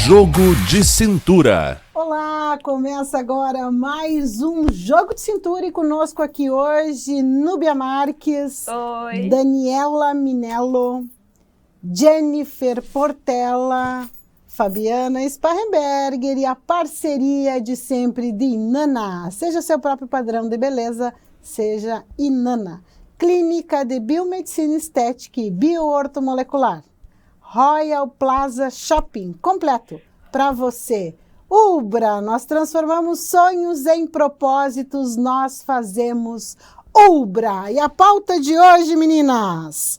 Jogo de Cintura. Olá, começa agora mais um Jogo de Cintura e conosco aqui hoje Núbia Marques, Oi. Daniela Minello, Jennifer Portela, Fabiana Sparrenberger e a parceria de sempre de Inanna. Seja seu próprio padrão de beleza, seja Inanna. Clínica de Biomedicina Estética e Bioortomolecular. Royal Plaza Shopping, completo para você. Ubra, nós transformamos sonhos em propósitos, nós fazemos Ubra. E a pauta de hoje, meninas,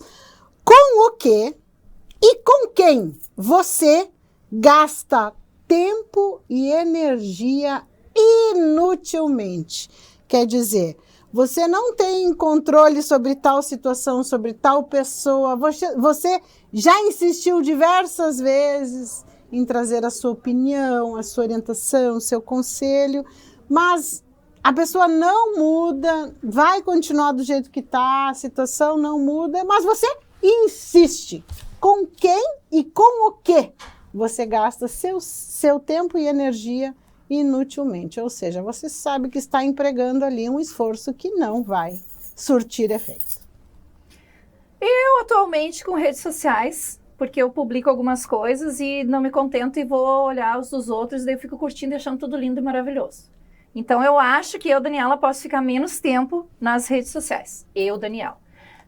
com o que e com quem você gasta tempo e energia inutilmente? Quer dizer, você não tem controle sobre tal situação, sobre tal pessoa, você já insistiu diversas vezes em trazer a sua opinião, a sua orientação, o seu conselho, mas a pessoa não muda, vai continuar do jeito que está, a situação não muda, mas você insiste. Com quem e com o que você gasta seu tempo e energia inutilmente? Ou seja, você sabe que está empregando ali um esforço que não vai surtir efeito. Eu atualmente com redes sociais, porque eu publico algumas coisas e não me contento e vou olhar os dos outros, daí eu fico curtindo e achando tudo lindo e maravilhoso. Então eu acho que eu, Daniela, posso ficar menos tempo nas redes sociais. Eu, Daniela.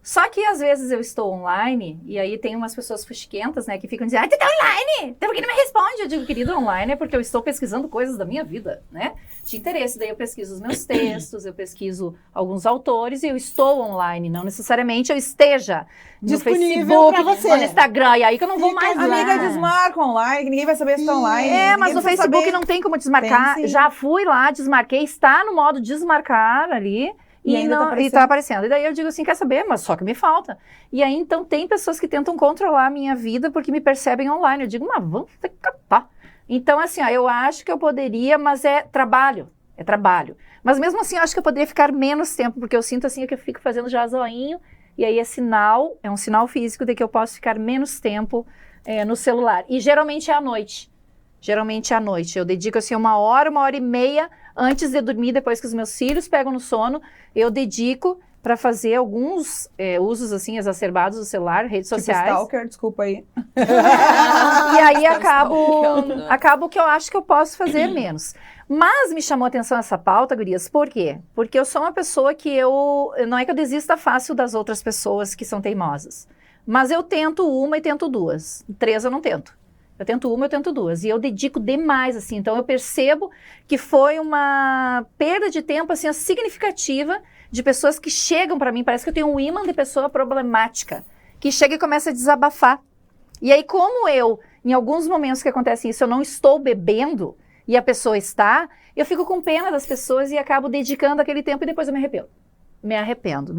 Só que às vezes eu estou online e aí tem umas pessoas fuxiquentas, né, que ficam dizendo, tu tá online? Então por que não me responde? Eu digo, querido, online é porque eu estou pesquisando coisas da minha vida, né, de interesse. Daí eu pesquiso os meus textos, eu pesquiso alguns autores e eu estou online, não necessariamente eu esteja disponível no Facebook, no Instagram, e aí que eu não vou mais lá. Amiga, desmarca online, que ninguém vai saber se tá online. É, mas no Facebook não tem como desmarcar. Tem, já fui lá, desmarquei, está no modo desmarcar ali. E ainda tá aparecendo. E daí eu digo assim, quer saber? Mas só que me falta. E aí, então, tem pessoas que tentam controlar a minha vida porque me percebem online. Eu digo, mas vamos ter que capar. Então, assim, ó, eu acho que eu poderia, mas é trabalho. É trabalho. Mas mesmo assim, eu acho que eu poderia ficar menos tempo, porque eu sinto assim que eu fico fazendo já zoinho, e aí é um sinal físico de que eu posso ficar menos tempo no celular. E geralmente é à noite. Geralmente é à noite. Eu dedico, assim, 1 hora e meia antes de dormir, depois que os meus filhos pegam no sono, eu dedico para fazer alguns usos, assim, exacerbados do celular, redes sociais. Stalker, desculpa aí. E aí acabo que eu acho que eu posso fazer menos. Mas me chamou a atenção essa pauta, gurias, por quê? Porque eu sou uma pessoa que não é que eu desista fácil das outras pessoas que são teimosas, mas eu tento uma e tento duas. 3 eu não tento. Eu tento uma, eu tento 2. E eu dedico demais, assim. Então, eu percebo que foi uma perda de tempo, assim, significativa de pessoas que chegam para mim. Parece que eu tenho um imã de pessoa problemática, que chega e começa a desabafar. E aí, como em alguns momentos que acontece isso, eu não estou bebendo e a pessoa está, eu fico com pena das pessoas e acabo dedicando aquele tempo e depois eu me arrependo. Me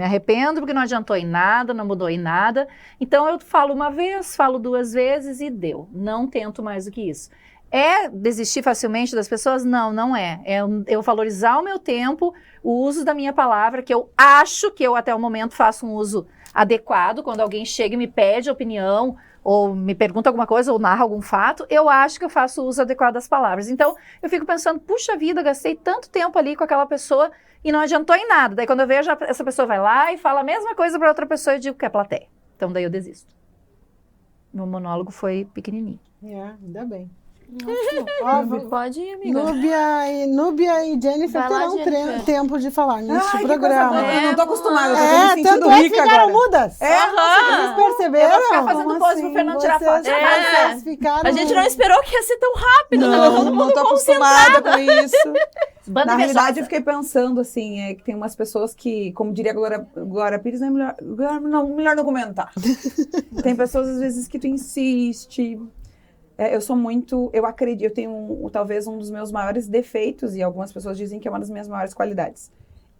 arrependo porque não adiantou em nada, não mudou em nada. Então eu falo uma vez, falo 2 vezes e deu. Não tento mais do que isso. É desistir facilmente das pessoas? Não, não é. É eu valorizar o meu tempo, o uso da minha palavra, que eu acho que eu até o momento faço um uso adequado. Quando alguém chega e me pede opinião, ou me pergunta alguma coisa, ou narra algum fato, eu acho que eu faço o uso adequado das palavras. Então eu fico pensando, puxa vida, gastei tanto tempo ali com aquela pessoa e não adiantou em nada. Daí quando eu vejo, essa pessoa vai lá e fala a mesma coisa para outra pessoa e eu digo que é plateia. Então daí eu desisto. Meu monólogo foi pequenininho. Ainda bem. Óbvio. Pode ir, amiga. Núbia e Jennifer terão tempo de falar neste programa. Eu não tô acostumada, eu tô me sentindo tanto rica ficaram agora. mudas. Vocês perceberam? Eu vou ficar fazendo pose pro Fernando tirar foto. Vocês ficaram... A gente não esperou que ia ser tão rápido. Não tô acostumada com isso. Banda Na realidade, invejosa. eu fiquei pensando, assim, que tem umas pessoas que, como diria a Glória Pires, é melhor não comentar. Tem pessoas, às vezes, que tu insiste. Eu acredito, eu tenho talvez um dos meus maiores defeitos, e algumas pessoas dizem que é uma das minhas maiores qualidades.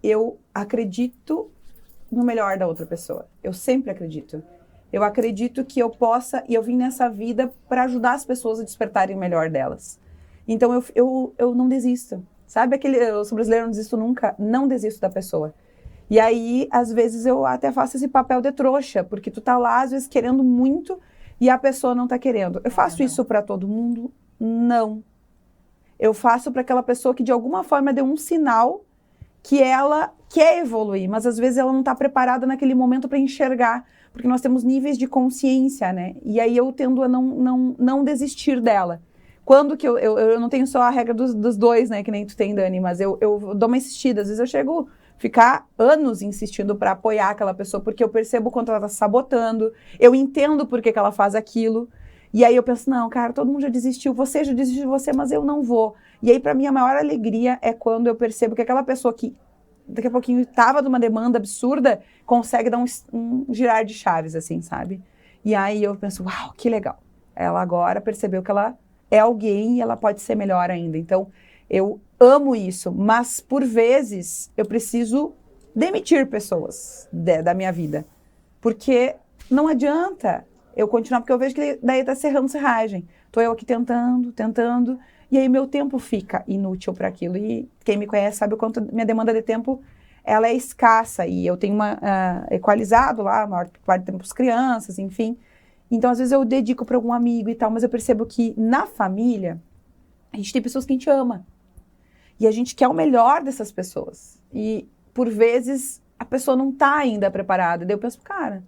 Eu acredito no melhor da outra pessoa. Eu sempre acredito. Eu acredito que eu possa, e eu vim nessa vida para ajudar as pessoas a despertarem o melhor delas. Então, eu não desisto. Sabe eu sou brasileira, não desisto nunca, não desisto da pessoa. E aí, às vezes, eu até faço esse papel de trouxa, porque tu tá lá, às vezes, querendo muito e a pessoa não tá querendo. Eu faço isso para todo mundo? Não. Eu faço para aquela pessoa que de alguma forma deu um sinal que ela quer evoluir, mas às vezes ela não está preparada naquele momento para enxergar, porque nós temos níveis de consciência, né? E aí eu tendo a não desistir dela. Quando que eu não tenho só a regra dos dois, né? Que nem tu tem, Dani, mas eu dou uma insistida. Às vezes eu chego a ficar anos insistindo para apoiar aquela pessoa, porque eu percebo quanto ela está sabotando, eu entendo por que ela faz aquilo. E aí eu penso, não, cara, todo mundo já desistiu, você já desistiu de você, mas eu não vou. E aí, para mim, a maior alegria é quando eu percebo que aquela pessoa que daqui a pouquinho estava numa demanda absurda, consegue dar um girar de chaves, assim, sabe? E aí eu penso, uau, que legal. Ela agora percebeu que ela é alguém e ela pode ser melhor ainda. Então, eu amo isso, mas por vezes eu preciso demitir pessoas da minha vida. Porque não adianta eu continuar, porque eu vejo que daí tá cerrando serragem. Tô eu aqui tentando, e aí meu tempo fica inútil para aquilo. E quem me conhece sabe o quanto minha demanda de tempo ela é escassa. E eu tenho equalizado lá, a maior parte do tempo para as crianças, enfim. Então, às vezes eu dedico para algum amigo e tal, mas eu percebo que na família, a gente tem pessoas que a gente ama. E a gente quer o melhor dessas pessoas. E, por vezes, a pessoa não tá ainda preparada. Daí eu penso, cara,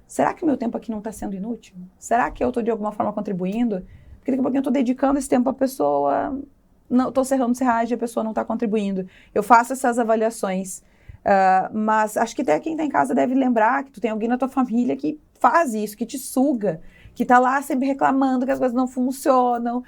será que o meu tempo aqui não está sendo inútil? Será que eu estou de alguma forma contribuindo? Porque daqui a pouquinho eu estou dedicando esse tempo à pessoa, não estou cerrando serragem, a pessoa não está contribuindo. Eu faço essas avaliações, mas acho que até quem está em casa deve lembrar que tu tem alguém na tua família que faz isso, que te suga, que está lá sempre reclamando que as coisas não funcionam,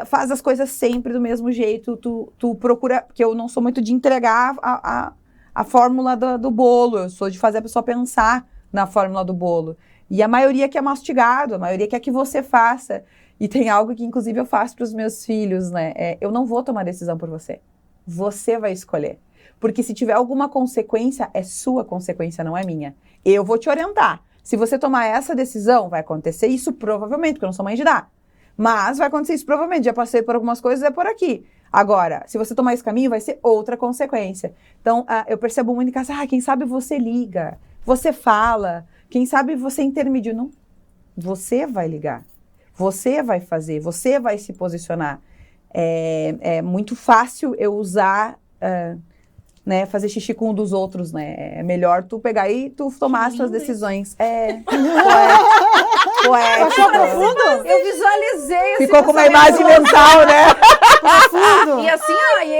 faz as coisas sempre do mesmo jeito, tu procura, porque eu não sou muito de entregar a fórmula do bolo, eu sou de fazer a pessoa pensar na fórmula do bolo. E a maioria quer mastigado, a maioria quer que você faça. E tem algo que, inclusive, eu faço para os meus filhos, né? Eu não vou tomar decisão por você. Você vai escolher. Porque se tiver alguma consequência, é sua consequência, não é minha. Eu vou te orientar. Se você tomar essa decisão, vai acontecer isso provavelmente, porque eu não sou mãe de dar. Mas vai acontecer isso provavelmente. Já passei por algumas coisas, é por aqui. Agora, se você tomar esse caminho, vai ser outra consequência. Então, eu percebo muito em casa, quem sabe você liga. Você fala, quem sabe você intermedia. Não, você vai ligar, você vai fazer, você vai se posicionar. É muito fácil eu usar, né, fazer xixi com um dos outros, né? É melhor tu pegar e tu tomar as suas decisões. Poético. Eu visualizei. Ficou com uma imagem mental, né? E assim,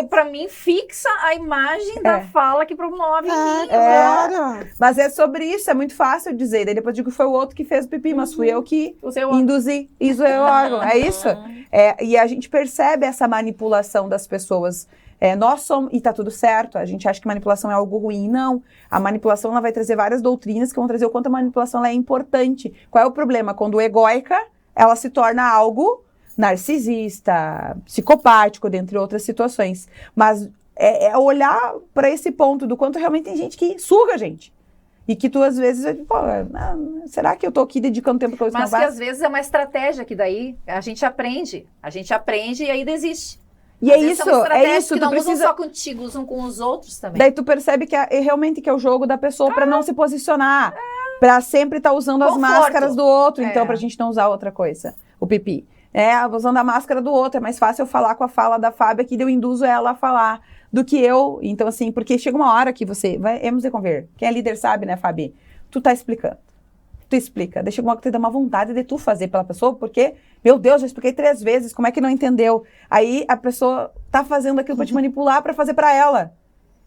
pra mim, fixa a imagem da fala que promove em mim. Claro. Mas é sobre isso, é muito fácil dizer. Daí depois digo que foi o outro que fez o pipi, mas fui eu que induzi. Isso é o órgão, é isso? E a gente percebe essa manipulação das pessoas. Nós somos, e tá tudo certo, a gente acha que manipulação é algo ruim. Não, a manipulação ela vai trazer várias doutrinas que vão trazer o quanto a manipulação ela é importante. Qual é o problema? Quando egóica, ela se torna algo narcisista, psicopático, dentre outras situações. Mas é olhar para esse ponto do quanto realmente tem gente que suga a gente. E que tu, às vezes, será que eu tô aqui dedicando tempo para coisa que não vai? Mas que, às vezes, é uma estratégia que daí a gente aprende e aí desiste. E é isso, que não usam só contigo, usam com os outros também. Daí tu percebe que realmente que é o jogo da pessoa para não se posicionar, para sempre estar usando as máscaras do outro, então pra gente não usar outra coisa, o pipi. Usando a máscara do outro, é mais fácil eu falar com a fala da Fábia que eu induzo ela a falar do que eu, então assim, porque chega uma hora que você, vamos deconver, quem é líder sabe, né, Fabi? Tu tá explicando. Tu explica, deixa uma coisa, te dá uma vontade de tu fazer pela pessoa, porque, meu Deus, já expliquei 3 vezes, como é que não entendeu? Aí a pessoa tá fazendo aquilo pra te manipular, pra fazer pra ela.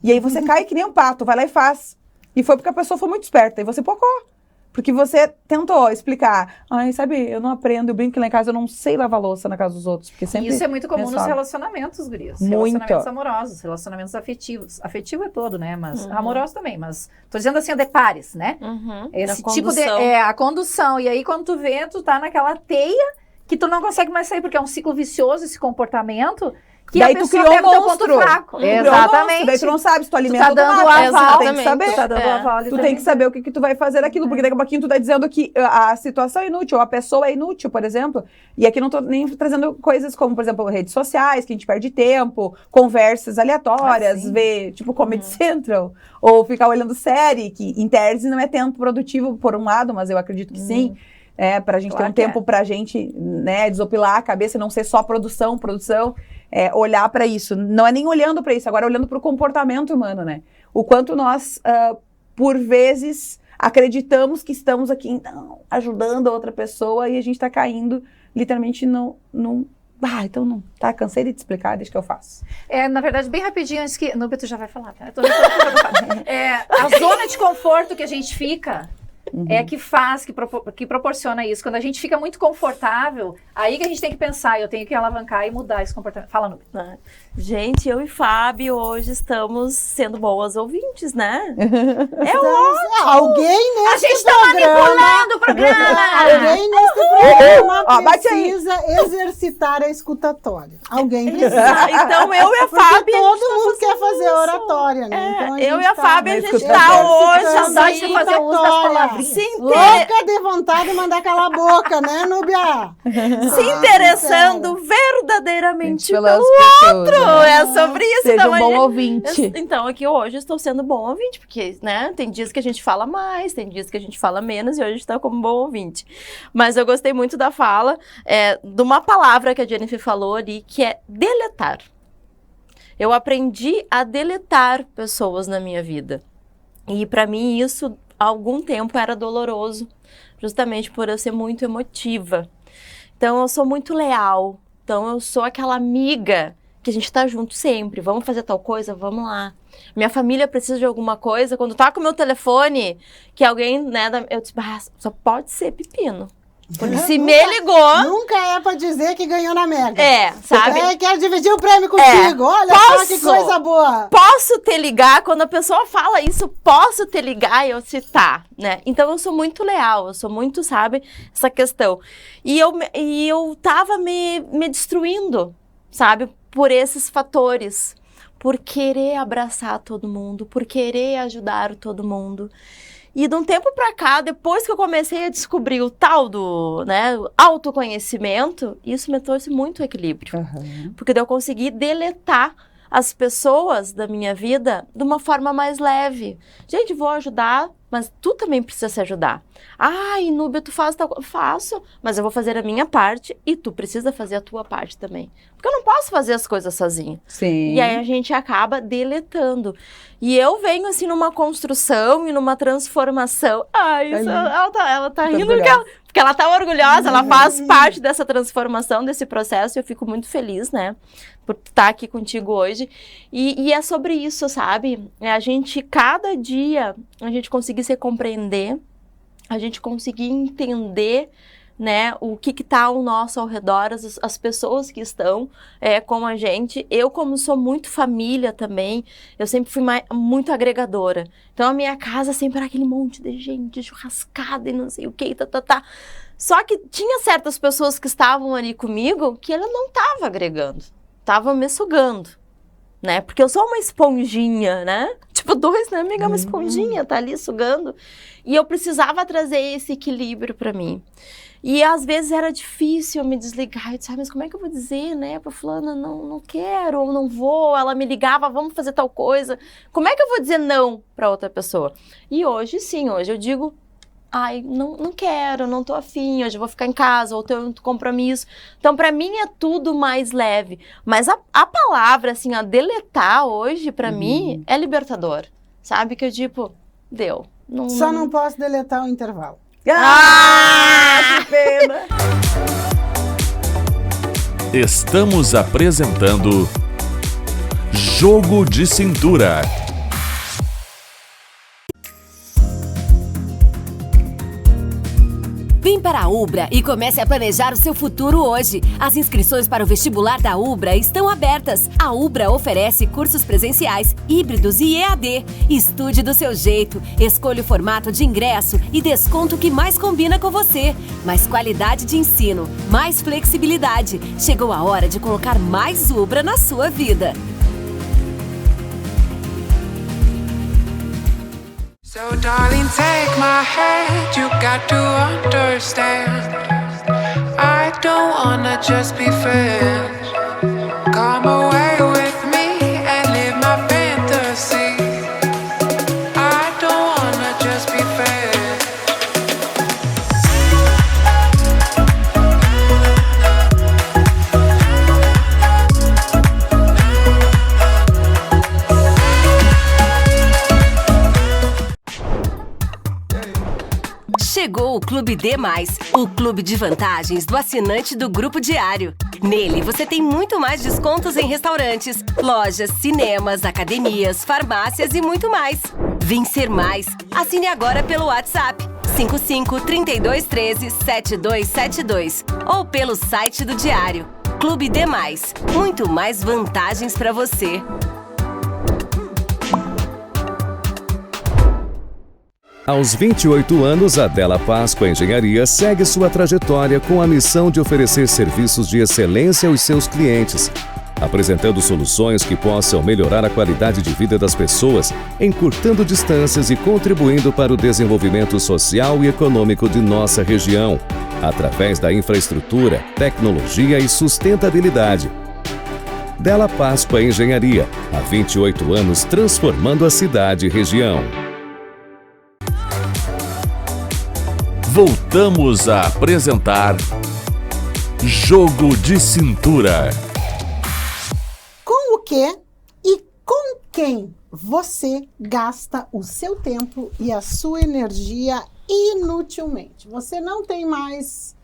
E aí você cai que nem um pato, vai lá e faz. E foi porque a pessoa foi muito esperta, e você pocou. Porque você tentou explicar. Sabe, eu não aprendo, eu brinco lá em casa, eu não sei lavar louça na casa dos outros. Porque sempre isso é muito comum nos relacionamentos, gurias. Muito. Relacionamentos amorosos, relacionamentos afetivos. Afetivo é todo, né? Mas amoroso também. Mas tô dizendo assim, de pares, né? Esse tipo de... a condução. E aí, quando tu vê, tu tá naquela teia que tu não consegue mais sair, porque é um ciclo vicioso esse comportamento. Que daí tu criou um monstro. Ponto fraco. Exatamente. Daí tu não sabe se tu alimenta tu tá dando o aval. Tu tem que saber. Tu tá dando aval. Tu tem que saber o que tu vai fazer daquilo, porque daqui a pouquinho tu tá dizendo que a situação é inútil, ou a pessoa é inútil, por exemplo. E aqui não tô nem trazendo coisas como, por exemplo, redes sociais, que a gente perde tempo, conversas aleatórias, ver, tipo, Comedy Central, ou ficar olhando série, que em tese não é tempo produtivo por um lado, mas eu acredito que sim. Pra gente Claro ter um tempo pra gente, né, desopilar a cabeça e não ser só produção, olhar pra isso. Não é nem olhando pra isso, agora olhando pro comportamento humano, né? O quanto nós, por vezes, acreditamos que estamos aqui, então, ajudando a outra pessoa e a gente tá caindo, literalmente, então não, tá, cansei de te explicar, deixa que eu faço. Na verdade, bem rapidinho, antes que... Nubia, tu já vai falar, tá? A zona de conforto que a gente fica é que faz, que proporciona isso. Quando a gente fica muito confortável, aí que a gente tem que pensar, eu tenho que alavancar e mudar esse comportamento. Fala, Nubia. Gente, eu e Fábio hoje estamos sendo boas ouvintes, né? Alguém A nesse gente tá programa... manipulando o programa! Alguém nesse programa precisa exercitar a escutatória. Alguém precisa. Então, eu e a Porque Fábio... todo mundo quer fazer oratória, né? Então, eu e a Fábio, a gente escutando. tá hoje... Saudade de fazer uso das palavrinhas. Louca de vontade de mandar calar a boca, né, Núbia? Se interessando verdadeiramente pelas pelo pessoas, outro. né? É sobre isso. Seja Então, um bom ouvinte. Então, aqui hoje eu estou sendo bom ouvinte, porque, né, tem dias que a gente fala mais, tem dias que a gente fala menos, e hoje está como bom ouvinte. Mas eu gostei muito da fala, de uma palavra que a Jennifer falou ali, que é deletar. Eu aprendi a deletar pessoas na minha vida. E para mim isso, há algum tempo, era doloroso, justamente por eu ser muito emotiva. Então eu sou muito leal, então eu sou aquela amiga que a gente tá junto sempre, vamos fazer tal coisa, vamos lá. Minha família precisa de alguma coisa, quando toca o meu telefone, que alguém, né, eu disse, só pode ser pepino. Porque se me ligou... Nunca é pra dizer que ganhou na Mega. Sabe? Quero dividir o prêmio contigo. Olha só que coisa boa. Posso te ligar, quando a pessoa fala isso, posso te ligar, eu se tá, né? Então eu sou muito leal, eu sou muito, sabe, essa questão. E eu tava me destruindo, sabe, por esses fatores. Por querer abraçar todo mundo, por querer ajudar todo mundo. E de um tempo pra cá, depois que eu comecei a descobrir o tal do, né, autoconhecimento, isso me trouxe muito equilíbrio. Porque daí eu consegui deletar as pessoas da minha vida de uma forma mais leve. Gente, vou ajudar, mas tu também precisa se ajudar. Ai, Núbia, tu faz tal coisa. Faço, mas eu vou fazer a minha parte e tu precisa fazer a tua parte também. Porque eu não posso fazer as coisas sozinha. Sim. E aí a gente acaba deletando. E eu venho assim numa construção e numa transformação. Ai, isso, ela tá rindo porque ela tá orgulhosa, ela faz parte dessa transformação, desse processo, e eu fico muito feliz, né, por estar aqui contigo hoje. E é sobre isso, sabe? A gente, cada dia, a gente conseguir se compreender, a gente conseguir entender, né, o que está ao nosso ao redor, as pessoas que estão com a gente. Eu, como sou muito família também, eu sempre fui muito agregadora. Então, a minha casa sempre era aquele monte de gente, churrascada e não sei o que, Só que tinha certas pessoas que estavam ali comigo que ela não estava agregando, estava me sugando, né? Porque eu sou uma esponjinha, né? Tipo, né, amiga? Uma esponjinha, tá ali sugando. E eu precisava trazer esse equilíbrio para mim. E às vezes era difícil eu me desligar. Eu disse, mas como é que eu vou dizer, né, pra fulana, não quero, ou não vou. Ela me ligava, vamos fazer tal coisa. Como é que eu vou dizer não pra outra pessoa? E hoje, sim, hoje eu digo, ai, não quero, não tô afim, hoje eu vou ficar em casa, ou tenho um compromisso. Então, pra mim é tudo mais leve. Mas a palavra, assim, a deletar hoje, pra mim, é libertador. Sabe? Que eu, tipo, deu. Só não posso deletar o intervalo. Que pena! Estamos apresentando Jogo de Cintura. Vem para a Ubra e comece a planejar o seu futuro hoje. As inscrições para o vestibular da Ubra estão abertas. A Ubra oferece cursos presenciais, híbridos e EAD. Estude do seu jeito, escolha o formato de ingresso e desconto que mais combina com você. Mais qualidade de ensino, mais flexibilidade. Chegou a hora de colocar mais Ubra na sua vida. So darling, take my hand, you got to understand. I don't wanna just be friends. Come away with me and live my fantasy. I don't wanna just be friends. Chegou o Clube D+, o clube de vantagens do assinante do Grupo Diário. Nele, você tem muito mais descontos em restaurantes, lojas, cinemas, academias, farmácias e muito mais. Vem ser mais. Assine agora pelo WhatsApp 55 32 13 7272 ou pelo site do Diário. Clube D+, muito mais vantagens para você. Aos 28 anos, a Della Páscoa Engenharia segue sua trajetória com a missão de oferecer serviços de excelência aos seus clientes, apresentando soluções que possam melhorar a qualidade de vida das pessoas, encurtando distâncias e contribuindo para o desenvolvimento social e econômico de nossa região, através da infraestrutura, tecnologia e sustentabilidade. Della Páscoa Engenharia, há 28 anos transformando a cidade e região. Voltamos a apresentar Jogo de Cintura. Com o que e com quem você gasta o seu tempo e a sua energia inutilmente? Você não tem mais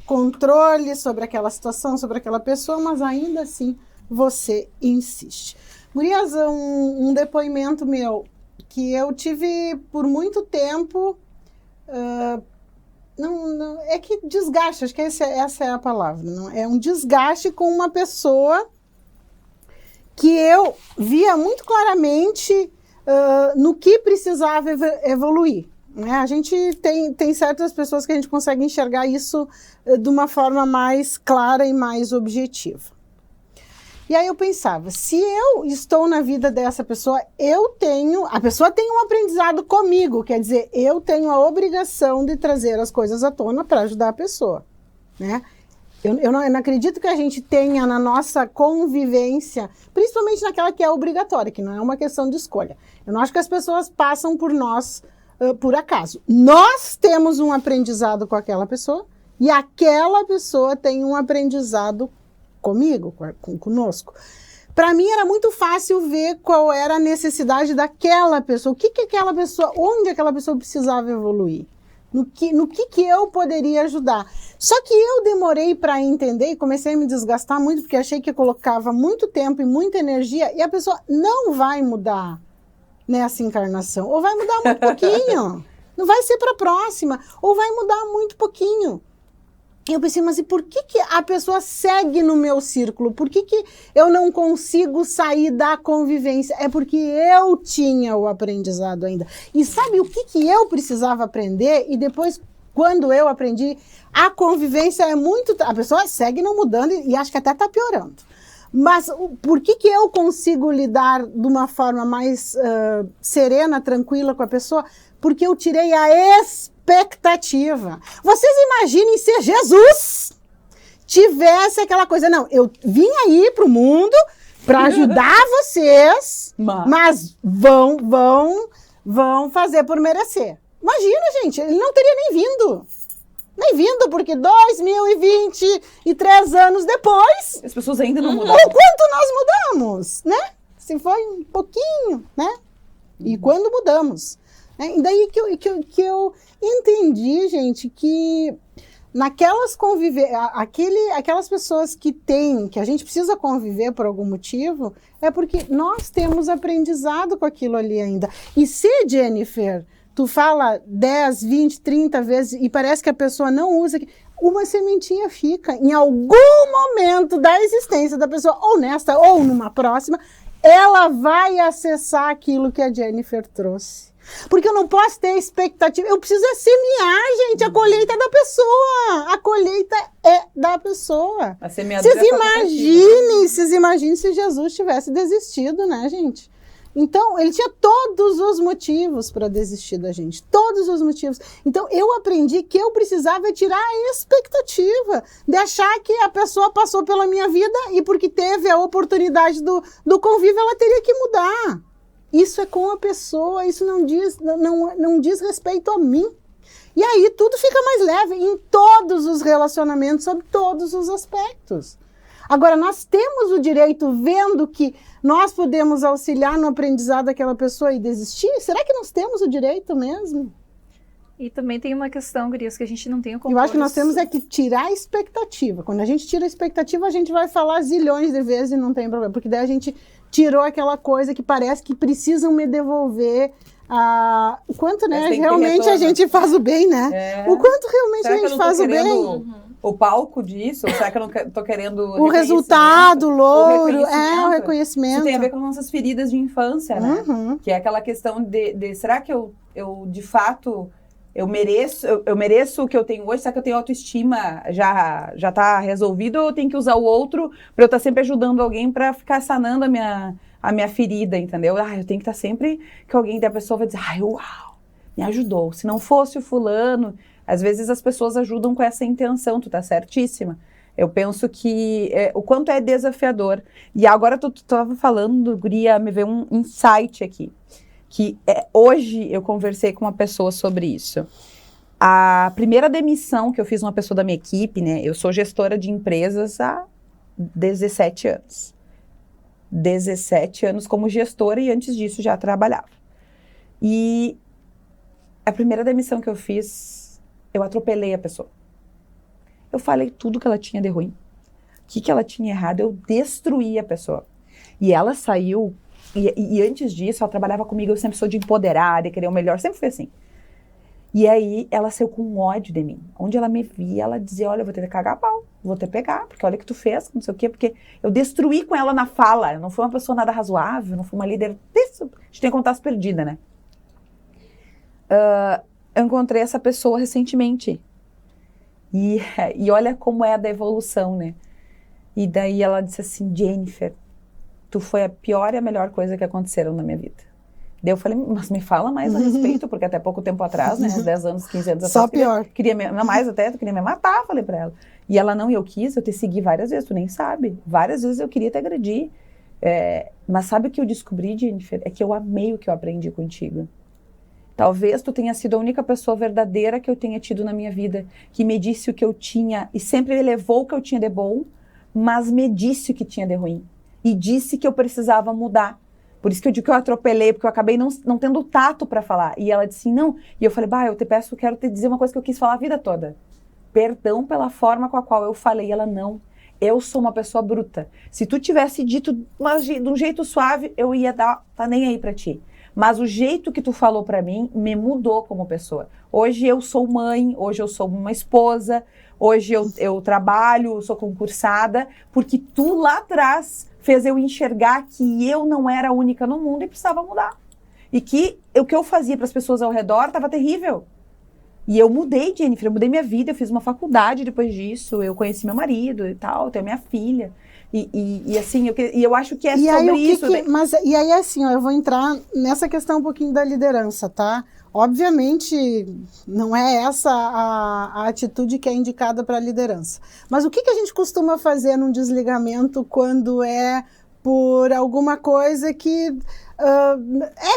controle sobre aquela situação, sobre aquela pessoa, mas ainda assim você insiste. Gurias, um depoimento meu que eu tive por muito tempo... Não, é que desgaste, acho que essa é a palavra. Não, é um desgaste com uma pessoa que eu via muito claramente no que precisava evoluir. Né? A gente tem certas pessoas que a gente consegue enxergar isso de uma forma mais clara e mais objetiva. E aí eu pensava, se eu estou na vida dessa pessoa, a pessoa tem um aprendizado comigo, quer dizer, eu tenho a obrigação de trazer as coisas à tona para ajudar a pessoa, né? Eu não acredito que a gente tenha na nossa convivência, principalmente naquela que é obrigatória, que não é uma questão de escolha. Eu não acho que as pessoas passam por nós por acaso. Nós temos um aprendizado com aquela pessoa e aquela pessoa tem um aprendizado comigo, conosco. Para mim era muito fácil ver qual era a necessidade daquela pessoa, aquela pessoa, onde aquela pessoa precisava evoluir, no que eu poderia ajudar. Só que eu demorei para entender e comecei a me desgastar muito, porque achei que eu colocava muito tempo e muita energia e a pessoa não vai mudar nessa encarnação, ou vai mudar muito pouquinho, não vai ser para a próxima, ou vai mudar muito pouquinho. Eu pensei, mas e por que a pessoa segue no meu círculo? Por que eu não consigo sair da convivência? É porque eu tinha o aprendizado ainda. E sabe o que eu precisava aprender? E depois, quando eu aprendi, a convivência é muito... A pessoa segue não mudando e acho que até está piorando. Mas por que eu consigo lidar de uma forma mais serena, tranquila com a pessoa? Porque eu tirei a expectativa. Vocês imaginem se Jesus tivesse aquela coisa, não, eu vim aí pro mundo para ajudar vocês, mas vão fazer por merecer. Imagina, gente, ele não teria nem vindo. Nem vindo, porque 2023 anos depois... As pessoas ainda não mudaram. O quanto nós mudamos, né? Se foi um pouquinho, né? E quando mudamos. E daí que eu entendi, gente, que naquelas aquelas pessoas que a gente precisa conviver por algum motivo, é porque nós temos aprendizado com aquilo ali ainda. E se, Jennifer, tu fala 10, 20, 30 vezes e parece que a pessoa não usa, uma sementinha fica. Em algum momento da existência da pessoa, ou nesta ou numa próxima, ela vai acessar aquilo que a Jennifer trouxe. Porque eu não posso ter expectativa, eu preciso semear, gente, a colheita é da pessoa, a colheita é da pessoa. Vocês imaginem se Jesus tivesse desistido, né, gente? Então, ele tinha todos os motivos para desistir da gente, todos os motivos. Então, eu aprendi que eu precisava tirar a expectativa de achar que a pessoa passou pela minha vida e porque teve a oportunidade do convívio, ela teria que mudar. Isso é com a pessoa, isso não diz respeito a mim. E aí tudo fica mais leve em todos os relacionamentos, sob todos os aspectos. Agora, nós temos o direito, vendo que nós podemos auxiliar no aprendizado daquela pessoa e desistir? Será que nós temos o direito mesmo? E também tem uma questão, gurias, que a gente não tem o Eu controle. acho que nós temos é que tirar a expectativa. Quando a gente tira a expectativa, a gente vai falar zilhões de vezes e não tem problema. Porque daí a gente tirou aquela coisa que parece que precisam me devolver o quanto, né, realmente a gente faz o bem, né? O quanto realmente a gente faz o bem. O palco disso? Ou será que eu não tô querendo O resultado, o louro, o O reconhecimento. Isso tem a ver com nossas feridas de infância, né? Que é aquela questão de será que eu de fato, eu mereço o que eu tenho hoje? Será que eu tenho autoestima? Já tá resolvido ou eu tenho que usar o outro para eu estar sempre ajudando alguém para ficar sanando a minha ferida, entendeu? Eu tenho que estar sempre que alguém da pessoa vai dizer, uau, me ajudou. Se não fosse o fulano, às vezes as pessoas ajudam com essa intenção, tu tá certíssima. Eu penso que o quanto é desafiador. E agora tu tava falando, guria, me veio um insight aqui. Que hoje eu conversei com uma pessoa sobre isso. A primeira demissão que eu fiz uma pessoa da minha equipe, né? Eu sou gestora de empresas há 17 anos. 17 anos como gestora e antes disso já trabalhava. E a primeira demissão que eu fiz, eu atropelei a pessoa. Eu falei tudo que ela tinha de ruim. O que ela tinha errado, eu destruí a pessoa. E ela saiu... E antes disso, ela trabalhava comigo, eu sempre sou de empoderar, de querer o melhor, sempre foi assim. E aí, ela saiu com ódio de mim. Onde ela me via, ela dizia, olha, eu vou ter que cagar a pau, vou ter que pegar, porque olha o que tu fez, não sei o quê, porque eu destruí com ela na fala, eu não fui uma pessoa nada razoável, não fui uma líder, a gente tem contato perdida, né? Eu encontrei essa pessoa recentemente. E olha como é a da evolução, né? E daí ela disse assim, Jennifer, tu foi a pior e a melhor coisa que aconteceram na minha vida. Daí eu falei, mas me fala mais a respeito, porque até pouco tempo atrás, né, uns 10 anos, 15 anos Só atrás, pior. Não mais até, tu queria me matar, falei pra ela. E ela não, eu te segui várias vezes, tu nem sabe. Várias vezes eu queria te agredir. Mas sabe o que eu descobri, Jennifer? É que eu amei o que eu aprendi contigo. Talvez tu tenha sido a única pessoa verdadeira que eu tenha tido na minha vida, que me disse o que eu tinha, e sempre elevou o que eu tinha de bom, mas me disse o que tinha de ruim. E disse que eu precisava mudar. Por isso que eu digo que eu atropelei, porque eu acabei não tendo tato para falar. E ela disse não. E eu falei, eu te peço, quero te dizer uma coisa que eu quis falar a vida toda. Perdão pela forma com a qual eu falei. E ela, não. Eu sou uma pessoa bruta. Se tu tivesse dito de um jeito suave, eu ia dar, tá nem aí pra ti. Mas o jeito que tu falou pra mim me mudou como pessoa. Hoje eu sou mãe, hoje eu sou uma esposa, hoje eu trabalho, sou concursada, porque tu lá atrás fez eu enxergar que eu não era a única no mundo e precisava mudar. E que o que eu fazia para as pessoas ao redor estava terrível. E eu mudei, Jennifer, eu mudei minha vida, eu fiz uma faculdade depois disso, eu conheci meu marido e tal, tenho minha filha. E assim, eu acho que é e sobre aí, isso. E aí, assim, eu vou entrar nessa questão um pouquinho da liderança, tá? Obviamente, não é essa a atitude que é indicada para a liderança. Mas o que a gente costuma fazer num desligamento quando é por alguma coisa que...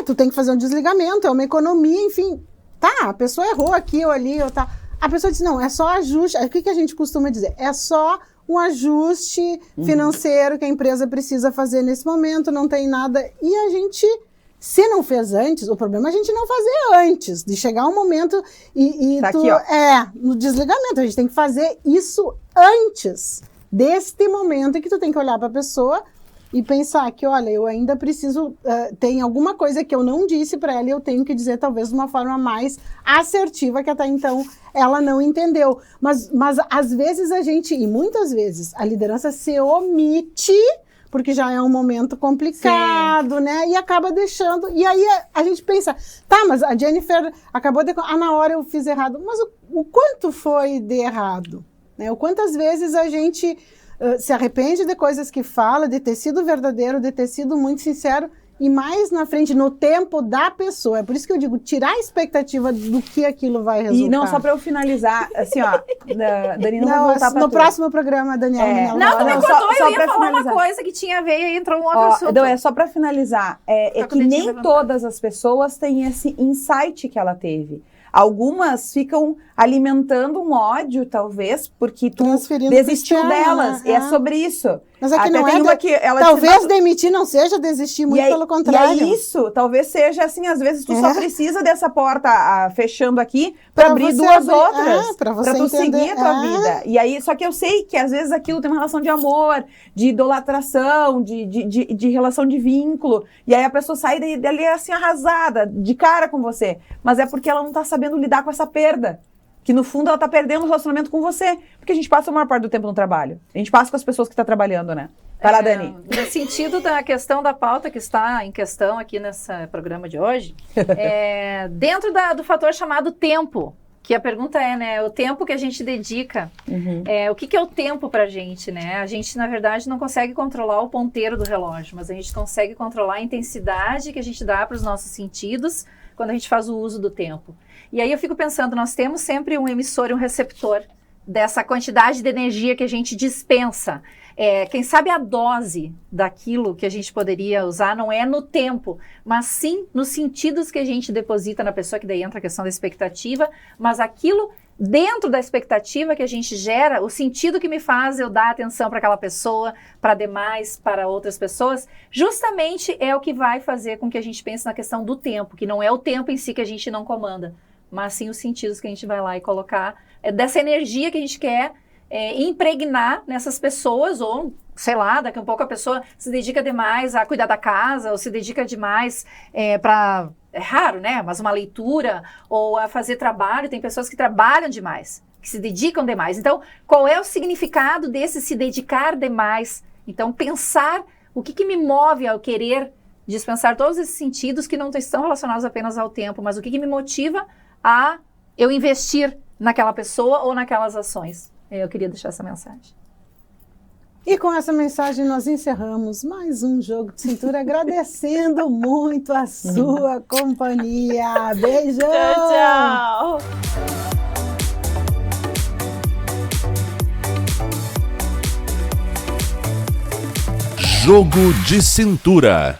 tu tem que fazer um desligamento, é uma economia, enfim. Tá, a pessoa errou aqui ou ali, ou tá. A pessoa diz, não, é só ajuste. O que a gente costuma dizer? É só um ajuste financeiro que a empresa precisa fazer nesse momento, não tem nada. E a gente... Se não fez antes, o problema é a gente não fazer antes, de chegar um momento tá aqui, ó. No desligamento, a gente tem que fazer isso antes deste momento em que tu tem que olhar para a pessoa e pensar que, olha, eu ainda preciso, tem alguma coisa que eu não disse para ela e eu tenho que dizer talvez de uma forma mais assertiva que até então ela não entendeu. Mas às vezes e muitas vezes, a liderança se omite porque já é um momento complicado, né? E acaba deixando... E aí a gente pensa, tá, mas a Jennifer acabou de... na hora eu fiz errado. Mas o quanto foi de errado? Né? O quantas vezes a gente se arrepende de coisas que fala, de ter sido verdadeiro, de ter sido muito sincero, e mais na frente, no tempo da pessoa. É por isso que eu digo, tirar a expectativa do que aquilo vai resultar. E não, só para eu finalizar, assim, ó, Dani, não vou voltar pra no próximo programa, Daniela. Não, tu me cortou, eu ia falar finalizar. uma coisa que tinha a ver e entrou um outro assunto. Não, só para finalizar, é que nem todas as pessoas têm esse insight que ela teve. Algumas ficam alimentando um ódio, talvez, porque tu desistiu delas. Né? É sobre isso. Mas aqui Até não tem é. uma que ela Talvez demitir não seja desistir, muito pelo contrário. E é isso, talvez seja assim, às vezes tu só precisa dessa porta fechando aqui Pra para abrir você duas abrir- outras, pra você tu entender. seguir a tua vida. E aí, só que eu sei que às vezes aquilo tem uma relação de amor, de idolatração, de relação de vínculo, e aí a pessoa sai dali assim arrasada, de cara com você, mas é porque ela não tá sabendo lidar com essa perda. Que no fundo ela tá perdendo o relacionamento com você. Porque a gente passa a maior parte do tempo no trabalho. A gente passa com as pessoas que estão trabalhando, né? Vai lá, Dani. No sentido da questão da pauta que está em questão aqui nesse programa de hoje, dentro do fator chamado tempo, que a pergunta é, né, o tempo que a gente dedica, o que é o tempo pra gente, né? A gente, na verdade, não consegue controlar o ponteiro do relógio, mas a gente consegue controlar a intensidade que a gente dá para os nossos sentidos quando a gente faz o uso do tempo. E aí eu fico pensando, nós temos sempre um emissor e um receptor dessa quantidade de energia que a gente dispensa. Quem sabe a dose daquilo que a gente poderia usar não é no tempo, mas sim nos sentidos que a gente deposita na pessoa, que daí entra a questão da expectativa, mas aquilo dentro da expectativa que a gente gera, o sentido que me faz eu dar atenção para aquela pessoa, para demais, para outras pessoas, justamente é o que vai fazer com que a gente pense na questão do tempo, que não é o tempo em si que a gente não comanda, mas sim os sentidos que a gente vai lá e colocar, dessa energia que a gente quer impregnar nessas pessoas, ou sei lá, daqui a pouco a pessoa se dedica demais a cuidar da casa, ou se dedica demais para, é raro, né, mas uma leitura, ou a fazer trabalho. Tem pessoas que trabalham demais, que se dedicam demais. Então, qual é o significado desse se dedicar demais? Então, pensar o que me move ao querer dispensar todos esses sentidos que não estão relacionados apenas ao tempo, mas o que me motiva a eu investir naquela pessoa ou naquelas ações. Eu queria deixar essa mensagem. E com essa mensagem nós encerramos mais um Jogo de Cintura, agradecendo muito a sua companhia. Beijo! Tchau, tchau! Jogo de Cintura.